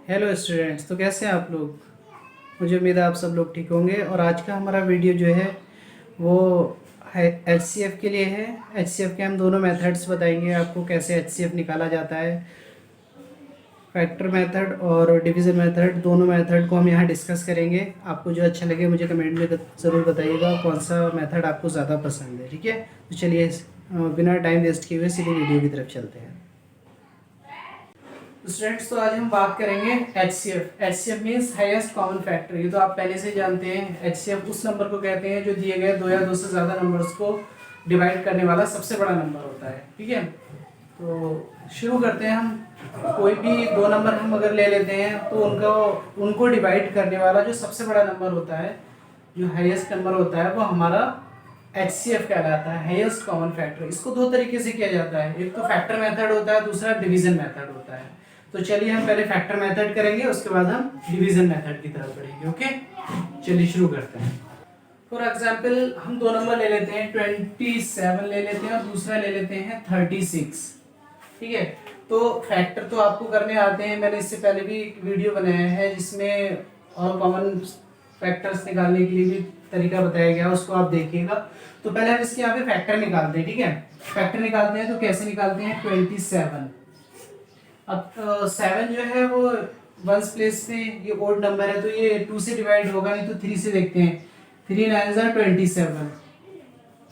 Hello students, तो कैसे हैं आप लोग। मुझे उम्मीद है आप सब लोग ठीक होंगे। और आज का हमारा वीडियो जो है वो है एचसीएफ के लिए है। एचसीएफ के हम दोनों मेथड्स बताएंगे आपको, कैसे एचसीएफ निकाला जाता है। फैक्टर मेथड और डिवीज़न मेथड, दोनों मेथड को हम यहाँ डिस्कस करेंगे। आपको जो अच्छा लगे मुझे कमेंट में ज़रूर बताइएगा कौन सा मेथड आपको ज़्यादा पसंद है। ठीक है, तो चलिए बिना टाइम वेस्ट किए हुए सीधे वीडियो की तरफ चलते हैं। स्टूडेंट्स, तो आज हम बात करेंगे HCF। HCF means highest common factor. ये तो आप पहले से जानते हैं। HCF उस नंबर को कहते हैं जो दिए गए दो या दो से ज़्यादा नंबर्स को डिवाइड करने वाला सबसे बड़ा नंबर होता है। ठीक है, तो शुरू करते हैं हम। कोई भी दो नंबर हम अगर ले लेते हैं तो उनको डिवाइड करने वाला जो सबसे बड़ा नंबर होता है, जो हाईएस्ट नंबर होता है, वो हमारा HCF कहलाता है, हाईएस्ट कॉमन फैक्टर। इसको दो तरीके से किया जाता है, एक तो फैक्टर मेथड होता है, दूसरा डिवीजन मेथड होता है। तो चलिए हम पहले फैक्टर मेथड करेंगे, उसके बाद हम डिवीजन मेथड की तरफ बढ़ेंगे। ओके, चलिए शुरू करते हैं। फॉर एग्जाम्पल हम दो नंबर ले लेते हैं, 27 ले लेते हैं और दूसरा ले लेते हैं 36। ठीक है, तो फैक्टर तो आपको करने आते हैं। मैंने इससे पहले भी एक वीडियो बनाया है जिसमें और कॉमन फैक्टर्स निकालने के लिए भी तरीका बताया गया, उसको आप देखिएगा। तो पहले हम इसके यहाँ पे फैक्टर निकालते हैं। ठीक है, फैक्टर निकालते हैं तो कैसे निकालते हैं, 27। अब 7 जो है वो वंस प्लेस से, ये ओड नंबर है तो ये 2 से डिवाइड होगा, नहीं तो 3 से देखते हैं। 3 9 ज़ा 27,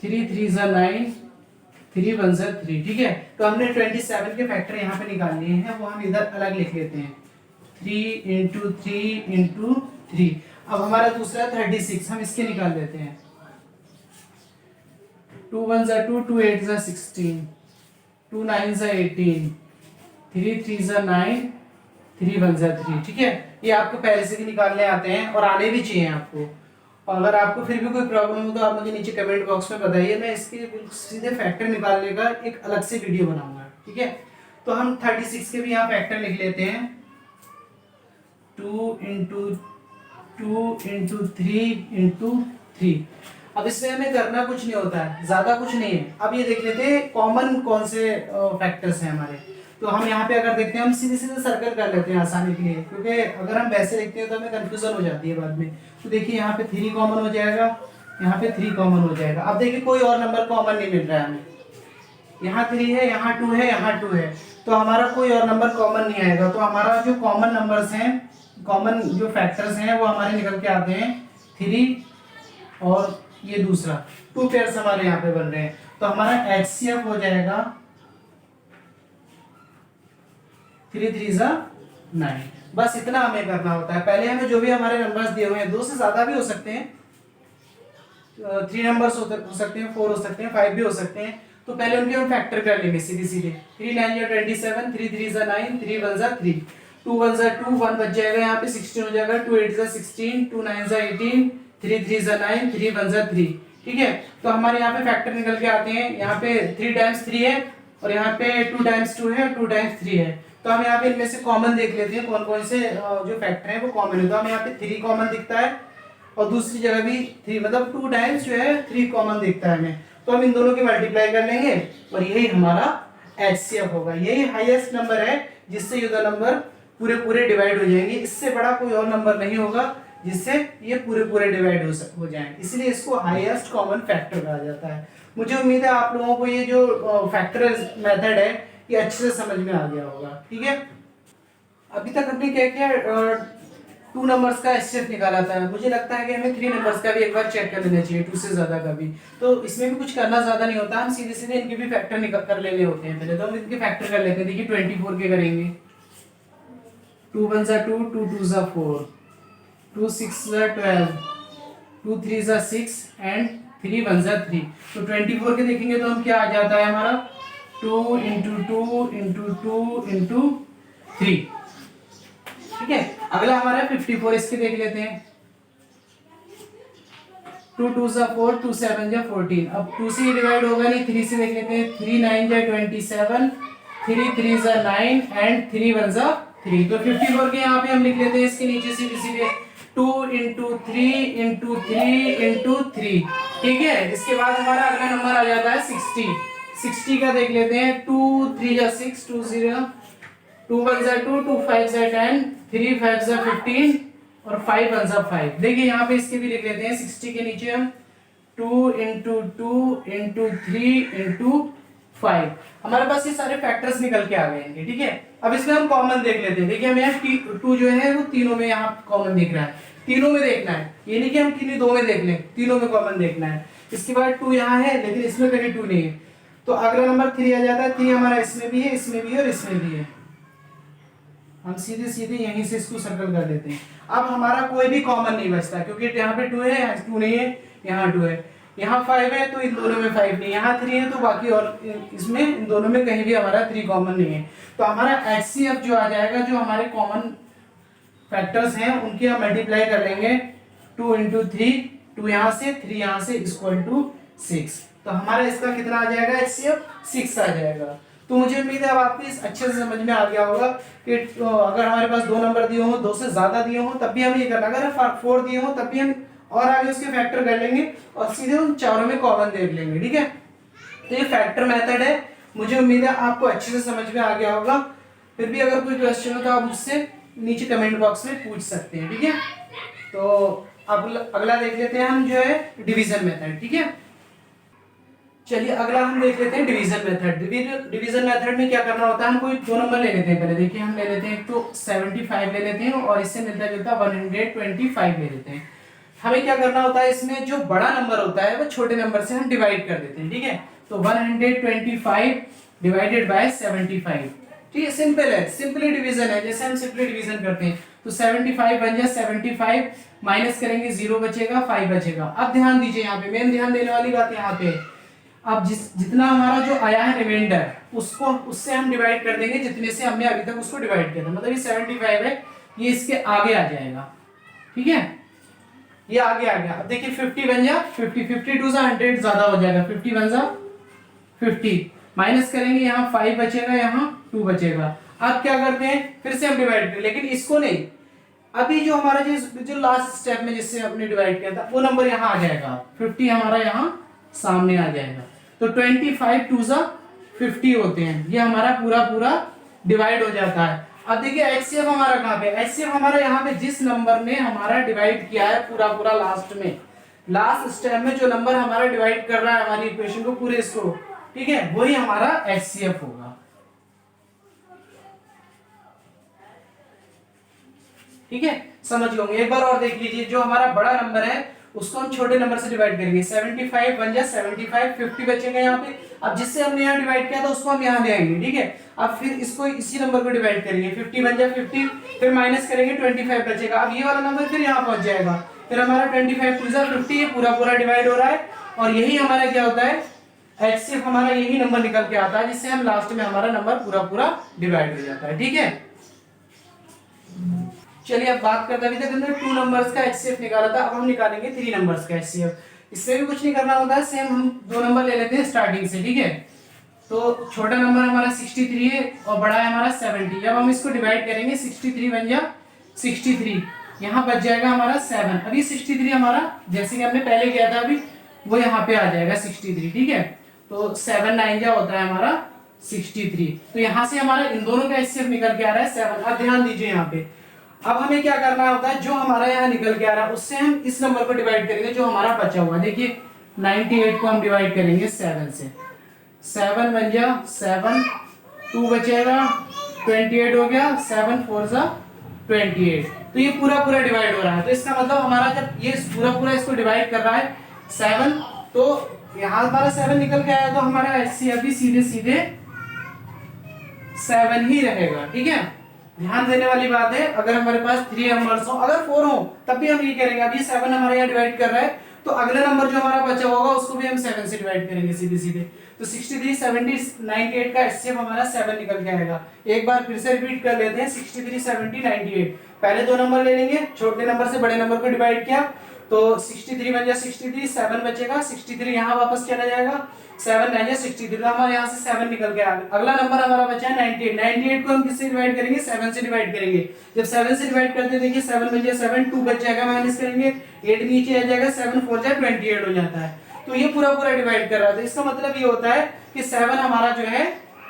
3 3 ज़ा 9, 3 1 ज़ा 3। ठीक है, तो हमने 27 के फैक्टर यहाँ पे निकाल लिए हैं, वो हम इधर अलग लिख लेते हैं, 3 इंटू 3 इंटू 3। अब हमारा दूसरा 36, हम इसके निकाल लेते हैं। 2 1 ज़ा 2, 2 8 ज़ा 16, 2 9 ज़ा 18, 3 3 ज़ा 9, 3 1 ज़ा 3। ठीक है, ये आपको पहले से भी निकालने आते हैं और आने भी चाहिए आपको। और अगर आपको फिर भी कोई प्रॉब्लम हो तो आप मुझे नीचे कमेंट बॉक्स में बताइए, मैं इसके सीधे फैक्टर निकालने का एक अलग से वीडियो बनाऊंगा। ठीक है, तो हम 36 के भी यहाँ फैक्टर लिख लेते हैं। 2 इंटू 2 इंटू 3 इंटू 3। अब इसमें हमें करना कुछ नहीं होता है, ज्यादा कुछ नहीं है। अब ये देख लेते हैं कॉमन कौन से फैक्टर्स हैं हमारे। तो हम यहाँ पे अगर देखते हैं, हम सीधे सीधे सर्कल कर लेते हैं आसानी के लिए, क्योंकि अगर हम वैसे देखते हैं तो हमें कंफ्यूजन हो जाती है बाद में। तो देखिए यहाँ पे 3 कॉमन हो जाएगा, यहाँ पे 3 कॉमन हो जाएगा। अब देखिए कोई और नंबर कॉमन नहीं मिल रहा है हमें, यहाँ 3 है, यहाँ 2 है, यहाँ 2 है, तो हमारा कोई और नंबर कॉमन नहीं आएगा। तो हमारा जो कॉमन नंबर्स हैं, कॉमन जो फैक्टर्स हैं, वो हमारे निकल के आते हैं 3 और ये दूसरा 2 पेयर्स हमारे यहाँ पे बन रहे हैं। तो हमारा HCF हो जाएगा 3 3 ज़ा 9। बस इतना हमें करना होता है। पहले हमें जो भी हमारे नंबर्स दिए हुए हैं, 2 से ज्यादा भी हो सकते हैं, 3 नंबर्स हो सकते हैं, 4 हो सकते हैं, 5 भी हो सकते हैं। तो पहले उनके हम फैक्टर कर लेंगे सीधे सीधे। 3 9 ज़ा 27, 3 3 ज़ा 9, 3 1 ज़ा 3, 2 1 ज़ा 2, 1 बच जाएगा यहाँ पे, 16 हो जाएगा, 2 8 ज़ा 16, 2 9 ज़ा 18, 3 3 ज़ा 9, 3 1 ज़ा 3। ठीक है, तो हमारे यहाँ पे फैक्टर निकल के आते हैं। यहाँ पे 3 टाइम्स 3 है और यहाँ पे 2 टाइम्स 2 है, 2 टाइम्स 3 है। तो हम यहाँ पे इनमें से कॉमन देख लेते हैं, कौन कौन से जो फैक्टर है वो कॉमन है। तो हम यहाँ पे 3 कॉमन दिखता है और दूसरी जगह भी 3, मतलब 2 टाइम्स जो है 3 कॉमन दिखता है हमें। तो हम इन दोनों की मल्टीप्लाई कर लेंगे और यही हमारा HCF होगा। यही हाईएस्ट नंबर है जिससे ये दो नंबर पूरे पूरे डिवाइड हो जाएंगे। इससे बड़ा कोई और नंबर नहीं होगा जिससे ये पूरे पूरे डिवाइड हो जाएं, इसलिए इसको हाईएस्ट कॉमन फैक्टर कहा जाता है। मुझे उम्मीद है आप लोगों को ये जो फैक्टर मेथड है ये अच्छे से समझ में आ गया होगा। ठीक है, अभी तक हमने क्या किया, 2 नंबर्स का HCF निकाला था। मुझे लगता है कि हमें 3 नंबर्स का भी एक बार चेक कर लेना चाहिए, 2 से ज्यादा का भी। तो इसमें भी कुछ करना ज्यादा नहीं होता, हम सीधे सीधे इनके भी फैक्टर निकाल कर लेने होते हैं। पहले तो हम इनके फैक्टर कर लेते हैं। देखिए 24 के करेंगे, 2 1 ज़ा 2, 2 2 ज़ा 4, 2 6 ज़ा 12, 2 3 ज़ा 6 एंड 3 1 ज़ा 3। तो 24 के देखेंगे तो हम क्या आ जाता है हमारा, 2 इंटू 2 इंटू 2 इंटू 3। ठीक है, अगला हमारा 54, इसके देख लेते हैं। 2 2 ज़ा 4, 2 7 ज़ा 14। अब 2 से डिवाइड होगा नहीं, 3 से देख लेते हैं। 3 9 ज़ा 27, 3 3 ज़ा 9 एंड 3 1 ज़ा 3। तो 54 के यहाँ पे हम लिख लेते हैं इसके नीचे सीधे सीधे 2 इंटू 3 इंटू 3 इंटू 3। ठीक है, इसके बाद हमारा अगला नंबर आ जाता है 60। 60 का देख लेते हैं, 2 3 ज़ा 6, 2 0 2 1 जा 2, 2 5 जा 10, 3 5 जा 15 और 5 1 जा 5। देखिए यहाँ पे इसके भी लिख लेते हैं 60 के नीचे हम 2 इंटू 2 इंटू 3 इंटू 5। हमारे पास ये सारे फैक्टर्स निकल के आ गए हैं, ठीक है। अब इसमें हम कॉमन देख लेते हैं। देखिए हमें यहाँ 2 जो है वो तीनों में यहाँ कॉमन दिख रहा है, तीनों में देखना है, ये नहीं कि हम किन्हीं दो में देख लें, तीनों में कॉमन देखना है। इसके बाद 2 यहाँ है लेकिन इसमें कहीं 2 नहीं है, तो अगला नंबर 3 आ जाता है। 3 हमारा इसमें भी है, इसमें भी है और इसमें भी है। हम सीधे सीधे यहीं से इसको सर्कल कर देते हैं। अब हमारा कोई भी कॉमन नहीं बचता क्योंकि यहाँ पे 2 है, यहाँ 2 नहीं है, यहाँ 2 है, यहाँ 5 है तो इन दोनों में 5 नहीं, यहाँ 3 है तो बाकी और इसमें इन दोनों में कहीं भी हमारा 3 कॉमन नहीं है। तो हमारा HCF जो आ जाएगा, जो हमारे कॉमन फैक्टर्स हैं उनकी हम मल्टीप्लाई कर लेंगे 2 इंटू 3, 2 यहाँ से 3 यहाँ से इक्वल टू 6। तो हमारा इसका कितना आ जाएगा HCF 6 आ जाएगा। तो मुझे उम्मीद है अब आपको इस अच्छे से समझ में आ गया होगा कि अगर हमारे पास 2 नंबर दिए हो, 2 से ज्यादा दिए हो तब भी हम ये करना, अगर 4 दिए हो तब भी हम और आगे उसके फैक्टर कर लेंगे और सीधे उन चारों में कॉमन देख लेंगे, ठीक है। तो ये फैक्टर मेथड है। मुझे उम्मीद है आपको अच्छे से समझ में आ गया होगा। फिर भी अगर कोई क्वेश्चन हो तो आप मुझसे नीचे कमेंट बॉक्स में पूछ सकते हैं, ठीक है। तो अब अगला देख लेते हैं हम जो है डिवीजन मेथड, ठीक है। चलिए अगला हम देख लेते हैं डिवीजन मेथड। डिवीजन मेथड में क्या करना होता है, हम कोई 2 नंबर ले लेते हैं। पहले देखिए हम ले लेते हैं तो 75 ले लेते हैं और इससे मिलता जुलता 125 ले लेते हैं। हमें क्या करना होता है, इसमें जो बड़ा नंबर होता है वो छोटे नंबर से हम डिवाइड कर देते हैं, ठीक है। तो 125 डिवाइडेड बाय 75, ठीक है। सिंपल है, सिंपली डिवीजन है, जैसे हम सिंपली डिवीजन करते हैं। तो 75 बन जाए 75, माइनस करेंगे 0 बचेगा, 5 बचेगा। अब ध्यान दीजिए, यहाँ पे मेन ध्यान देने वाली बात यहाँ पे, अब जितना हमारा जो आया है रिमाइंडर उसको उससे हम डिवाइड कर देंगे जितने से हमने अभी तक उसको डिवाइड किया था। मतलब ये 75 है, ये इसके आगे आ जाएगा, ठीक है, ये आगे आ गया। अब देखिए 50 बन जा 50, 52 से 100 ज्यादा हो जाएगा, 50 बन जा 50, माइनस करेंगे यहाँ 5 बचेगा, यहाँ 2 बचेगा। अब क्या करते हैं, फिर से हम डिवाइड करें, लेकिन इसको नहीं, अभी जो हमारा जो लास्ट स्टेप में जिससे हमने डिवाइड किया था वो नंबर यहाँ आ जाएगा, 50 हमारा यहाँ सामने आ जाएगा। तो 25 2 जा 50 होते हैं, ये हमारा पूरा डिवाइड हो जाता है। अब देखिए HCF हमारा कहाँ पे, HCF हमारा यहाँ पे जिस नंबर ने हमारा डिवाइड किया है पूरा लास्ट में, लास्ट स्टेप में जो नंबर हमारा डिवाइड कर रहा है हमारी इक्वेशन को पूरे इसको, ठीक है, वही हमारा HCF होगा, ठीक है। समझ गए होंगे। एक बार और देख लीजिए, जो हमारा बड़ा नंबर है उसको हम छोटे नंबर से डिवाइड करेंगे। 75 बन जाए 75, 50 बचेगा यहाँ पे। अब जिससे हमने यहाँ डिवाइड किया था उसको हम यहाँ ले आएंगे, ठीक है। अब फिर इसको इसी नंबर को डिवाइड करेंगे, 50 बन जाए 50, फिर माइनस करेंगे 25 बचेगा। अब ये वाला नंबर फिर यहाँ पहुंच जाएगा, फिर हमारा 25 2 जा 50, ये पूरा डिवाइड हो रहा है। और यही हमारा क्या होता है, HCF हमारा यही नंबर निकल के आता है जिससे हम लास्ट में हमारा नंबर पूरा डिवाइड हो जाता है, ठीक है। चलिए अब बात करते हैं, अभी तक हमने 2 नंबर्स का HCF निकाला था, अब हम निकालेंगे 3 नंबर्स का HCF। इससे भी कुछ नहीं करना होता है, सेम हम 2 नंबर ले लेते हैं स्टार्टिंग से, ठीक है। तो छोटा नंबर हमारा 63 है और बड़ा है हमारा 70। जब हम इसको डिवाइड करेंगे 63 बन जा 63, यहाँ बच जाएगा हमारा 7। अभी 63 हमारा जैसे कि हमने पहले किया था अभी वो यहाँ पे आ जाएगा 63, ठीक है। तो 7 9 जा होता है हमारा 63। तो यहाँ से हमारा इन दोनों का HCF निकल के आ रहा है 7। अब ध्यान दीजिए यहाँ पे, अब हमें क्या करना होता है, जो हमारा यहाँ निकल के आ रहा है उससे हम इस नंबर को डिवाइड करेंगे जो हमारा बचा हुआ है। देखिए 98 को हम डिवाइड करेंगे 7 से, 7 बन जा 7, 2 बचेगा, 28 हो गया, 7 4 जा 28। तो ये पूरा डिवाइड हो रहा है। तो इसका मतलब हमारा जब ये पूरा इसको डिवाइड कर रहा है 7, तो यहाँ हमारा 7 निकल के आया, तो हमारा HCF भी सीधे 7 ही रहेगा, ठीक है। ध्यान देने वाली बात है, अगर हमारे पास 3 नंबर्स हो, अगर 4 हो तब भी हम ये करेंगे। अभी 7 हमारे यहाँ डिवाइड कर रहा है, तो अगला नंबर जो हमारा बचा होगा उसको भी हम 7 से डिवाइड करेंगे सीधे। तो 63 70 98 का HCF हमारा 7 निकल के आएगा। एक बार फिर से रिपीट कर लेते हैं, 63 70 98। पहले 2 नंबर ले लेंगे, छोटे नंबर से बड़े नंबर को डिवाइड किया तो 63 बन जाए 63, 7 बचेगा, 63 यहाँ वापस चला जाएगा, 7 9 63, हमारे यहाँ से 7 निकल के आ गया। अगला नंबर हमारा बचा है 98। 98 को हम किससे डिवाइड करेंगे, 7 से डिवाइड करेंगे। जब 7 से डिवाइड करते हैं देखिए 7 बन जाए 7, 2 बच जाएगा, माइनस करेंगे 8 नीचे आ जाएगा, 7 4 जाए 28 हो जाता है। तो ये पूरा डिवाइड कर रहा है। तो इसका मतलब ये होता है कि 7 हमारा जो है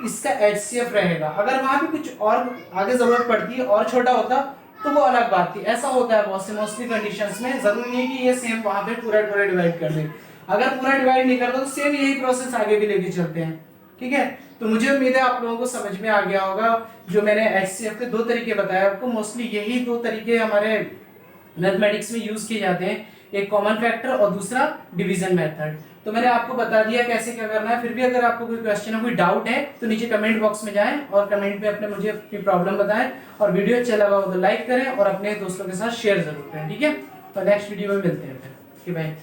इसका HCF रहेगा। अगर वहां पे कुछ और आगे जरूरत पड़ती है और छोटा होता तो वो अलग बात थी। ऐसा होता है बहुत से मोस्टली कंडीशंस में, जरूरी नहीं है कि ये सेम वहां पे पूरा पूरा डिवाइड कर दे। अगर पूरा डिवाइड नहीं करता तो सेम यही प्रोसेस आगे भी लेके चलते हैं। ठीक है, तो मुझे उम्मीद है आप लोगों को समझ में आ गया होगा। जो मैंने HCF के 2 तरीके बताए आपको, मोस्टली यही 2 तरीके हमारे मैथमेटिक्स में यूज किए जाते हैं, एक कॉमन फैक्टर और दूसरा डिवीजन मेथड। तो मैंने आपको बता दिया कैसे क्या करना है। फिर भी अगर आपको कोई क्वेश्चन है, कोई डाउट है, तो नीचे कमेंट बॉक्स में जाएं और कमेंट में अपने मुझे अपनी प्रॉब्लम बताएं। और वीडियो अच्छा लगा हो तो लाइक करें और अपने दोस्तों के साथ शेयर जरूर करें। ठीक है, तो नेक्स्ट वीडियो में मिलते हैं फिर। बाय।